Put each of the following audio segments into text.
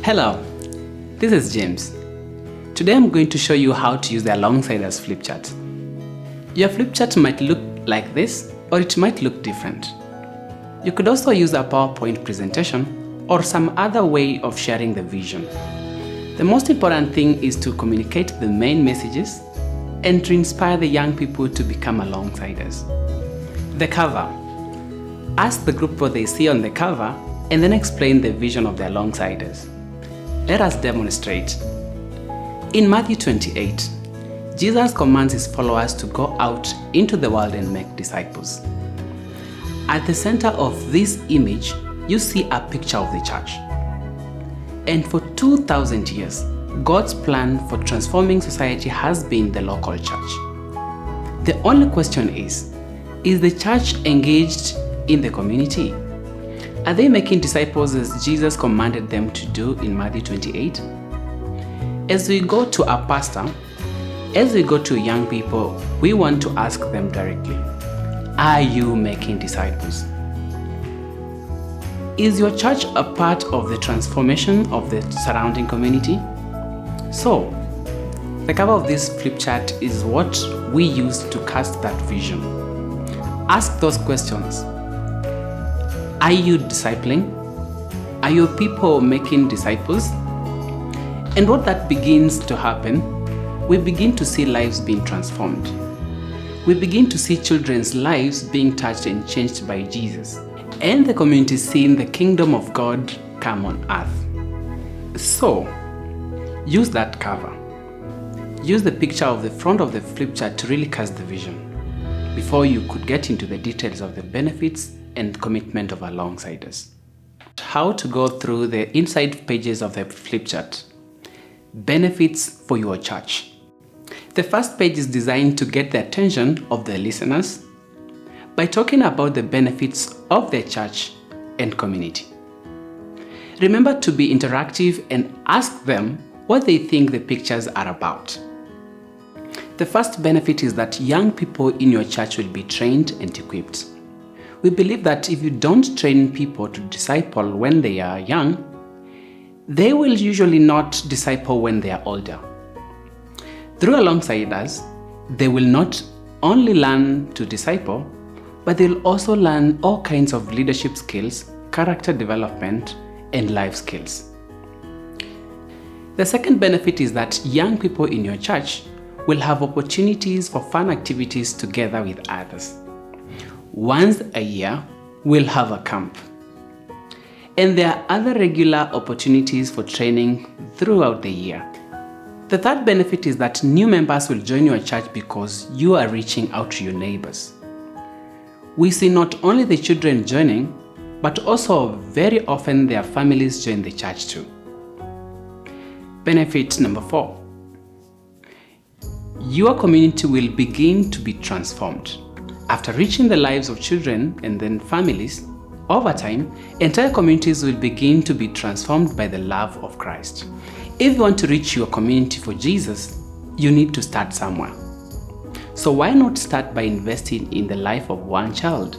Hello, this is James. Today I'm going to show you how to use the Alongside Us Flipchart. Your Flipchart might look like this, or it might look different. You could also use a PowerPoint presentation or some other way of sharing the vision. The most important thing is to communicate the main messages and to inspire the young people to become Alongsiders. The cover. Ask the group what they see on the cover and then explain the vision of the Alongsiders. Let us demonstrate. In Matthew 28, Jesus commands his followers to go out into the world and make disciples. At the center of this image, you see a picture of the church. And for 2,000 years, God's plan for transforming society has been the local church. The only question is the church engaged in the community? Are they making disciples as Jesus commanded them to do in Matthew 28? As we go to our pastor, as we go to young people, we want to ask them directly, are you making disciples? Is your church a part of the transformation of the surrounding community? So, the cover of this flip chart is what we use to cast that vision. Ask those questions. Are you discipling? Are your people making disciples? And what that begins to happen, we begin to see lives being transformed. We begin to see children's lives being touched and changed by Jesus, and the community seeing the kingdom of God come on earth. So, use that cover. Use the picture of the front of the flip chart to really cast the vision before you could get into the details of the benefits and commitment of Alongsiders. How to go through the inside pages of the flip chart. Benefits for your church. The first page is designed to get the attention of the listeners by talking about the benefits of their church and community. Remember to be interactive and ask them what they think the pictures are about. The first benefit is that young people in your church will be trained and equipped. We believe that if you don't train people to disciple when they are young, they will usually not disciple when they are older. Through Alongside Us, they will not only learn to disciple, but they'll also learn all kinds of leadership skills, character development, and life skills. The second benefit is that young people in your church will have opportunities for fun activities together with others. Once a year, we'll have a camp. And there are other regular opportunities for training throughout the year. The third benefit is that new members will join your church because you are reaching out to your neighbors. We see not only the children joining, but also very often their families join the church too. Benefit number 4. Your community will begin to be transformed. After reaching the lives of children and then families, over time, entire communities will begin to be transformed by the love of Christ. If you want to reach your community for Jesus, you need to start somewhere. So why not start by investing in the life of one child?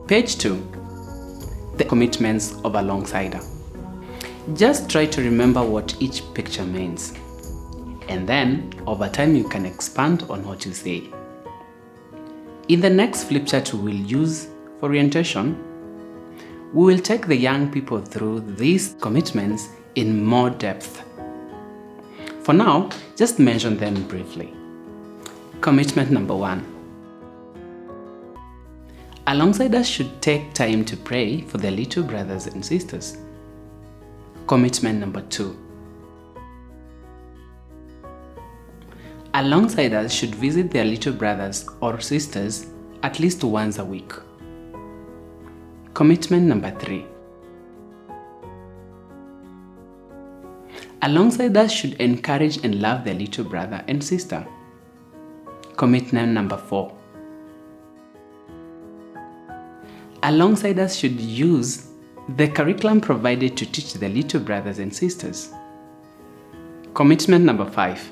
Page 2. The commitments of Alongsider. Just try to remember what each picture means. And then, over time, you can expand on what you say. In the next flip chart we will use for orientation, we will take the young people through these commitments in more depth. For now, just mention them briefly. Commitment number 1. Alongsiders should take time to pray for their little brothers and sisters. Commitment number 2. Alongsiders should visit their little brothers or sisters at least once a week. Commitment number 3. Alongsiders should encourage and love their little brother and sister. Commitment number 4. Alongsiders should use the curriculum provided to teach their little brothers and sisters. Commitment number 5.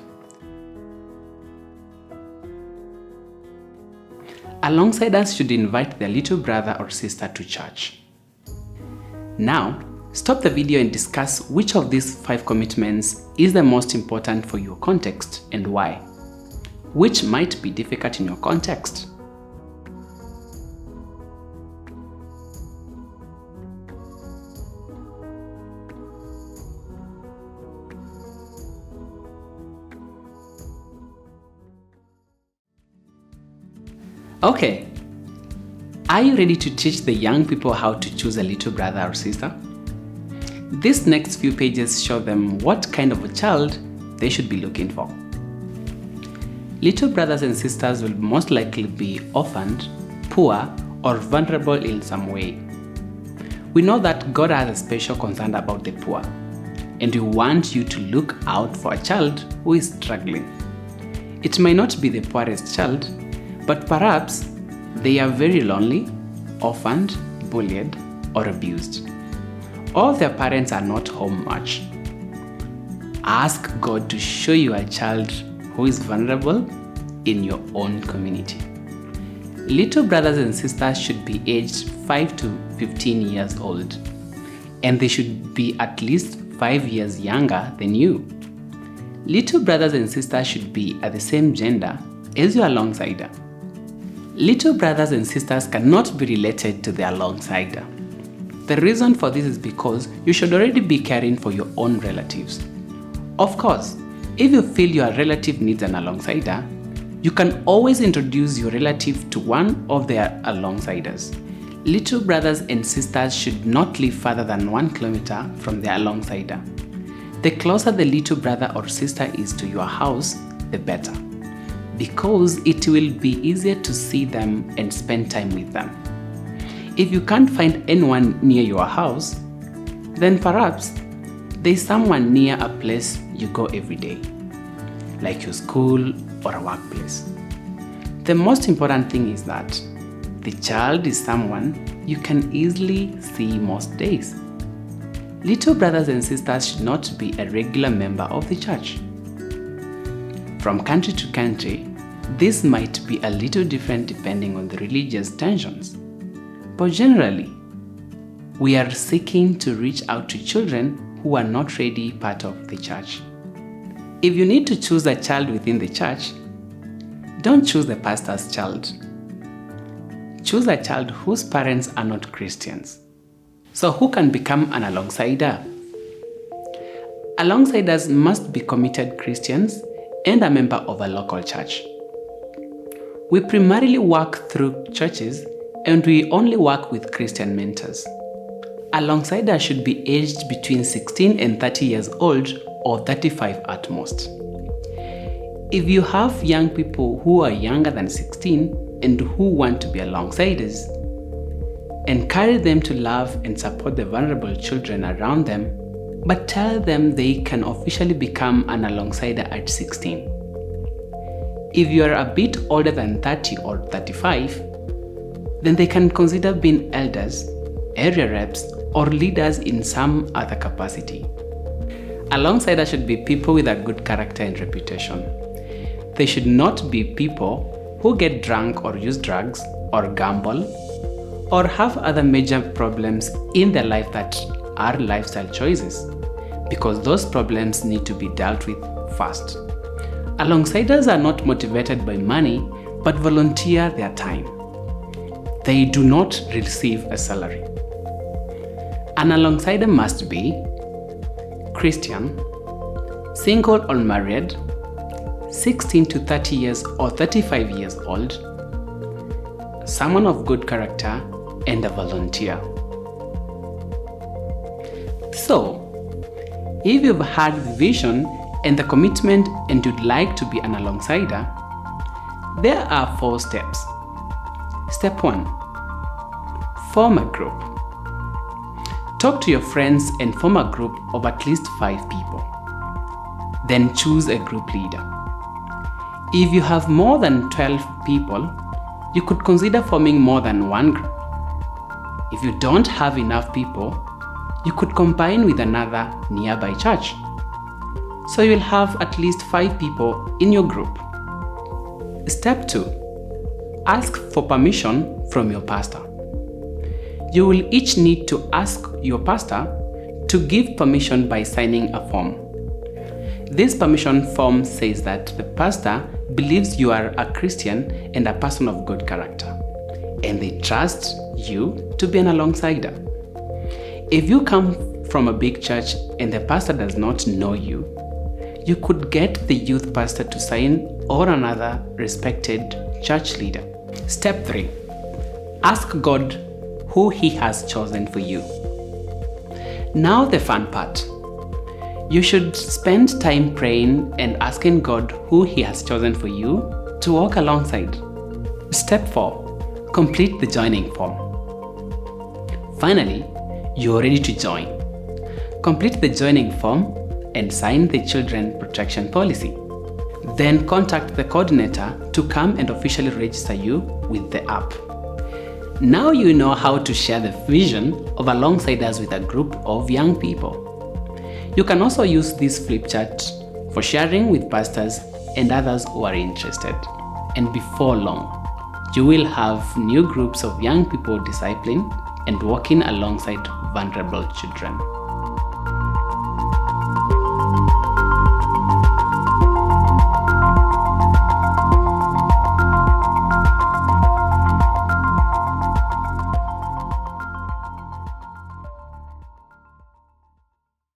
Alongsiders should invite their little brother or sister to church. Now, Stop the video and discuss which of these 5 commitments is the most important for your context and why. Which might be difficult in your context. Okay, are you ready to teach the young people how to choose a little brother or sister? These next few pages show them what kind of a child they should be looking for. Little brothers and sisters will most likely be orphaned, poor, or vulnerable in some way. We know that God has a special concern about the poor, and we want you to look out for a child who is struggling. It may not be the poorest child, but perhaps they are very lonely, orphaned, bullied, or abused. All their parents are not home much. Ask God to show you a child who is vulnerable in your own community. Little brothers and sisters should be aged 5 to 15 years old, and they should be at least 5 years younger than you. Little brothers and sisters should be at the same gender as your alongside. Little brothers and sisters cannot be related to their alongside. The reason for this is because you should already be caring for your own relatives. Of course, if you feel your relative needs an alongsider, you can always introduce your relative to one of their alongsiders. Little brothers and sisters should not live further than 1 kilometer from their alongsider. The closer the little brother or sister is to your house, the better, because it will be easier to see them and spend time with them. If you can't find anyone near your house, then perhaps there's someone near a place you go every day, like your school or a workplace. The most important thing is that the child is someone you can easily see most days. Little brothers and sisters should not be a regular member of the church. From country to country, this might be a little different depending on the religious tensions. But generally, we are seeking to reach out to children who are not already part of the church. If you need to choose a child within the church, don't choose the pastor's child. Choose a child whose parents are not Christians. So who can become an alongsider? Alongsiders must be committed Christians and a member of a local church. We primarily work through churches, and we only work with Christian mentors. Alongsiders should be aged between 16 and 30 years old, or 35 at most. If you have young people who are younger than 16 and who want to be alongsiders, encourage them to love and support the vulnerable children around them, but tell them they can officially become an alongsider at 16. If you are a bit older than 30 or 35, then they can consider being elders, area reps, or leaders in some other capacity. Alongsiders should be people with a good character and reputation. They should not be people who get drunk or use drugs or gamble or have other major problems in their life that are lifestyle choices, because those problems need to be dealt with first. Alongsiders are not motivated by money, but volunteer their time. They do not receive a salary. An alongsider must be Christian, single or married, 16 to 30 years or 35 years old, someone of good character, and a volunteer. So, if you've had the vision and the commitment and you'd like to be an alongsider, there are 4 steps. Step 1. Form a group. Talk to your friends and form a group of at least 5 people. Then choose a group leader. If you have more than 12 people, you could consider forming more than one group. If you don't have enough people, you could combine with another nearby church. So you'll have at least 5 people in your group. Step 2. Ask for permission from your pastor. You will each need to ask your pastor to give permission by signing a form. This permission form says that the pastor believes you are a Christian and a person of good character, and they trust you to be an alongside-er. If you come from a big church and the pastor does not know you, you could get the youth pastor to sign or another respected church leader. Step 3. Ask God who He has chosen for you. Now the fun part. You should spend time praying and asking God who He has chosen for you to walk alongside. Step 4. Complete the joining form. Finally, you're ready to join. Complete the joining form and sign the Children Protection Policy. Then contact the coordinator to come and officially register you with the app. Now you know how to share the vision of Alongside Us with a group of young people. You can also use this Flipchart for sharing with pastors and others who are interested. And before long, you will have new groups of young people discipling and walking alongside vulnerable children.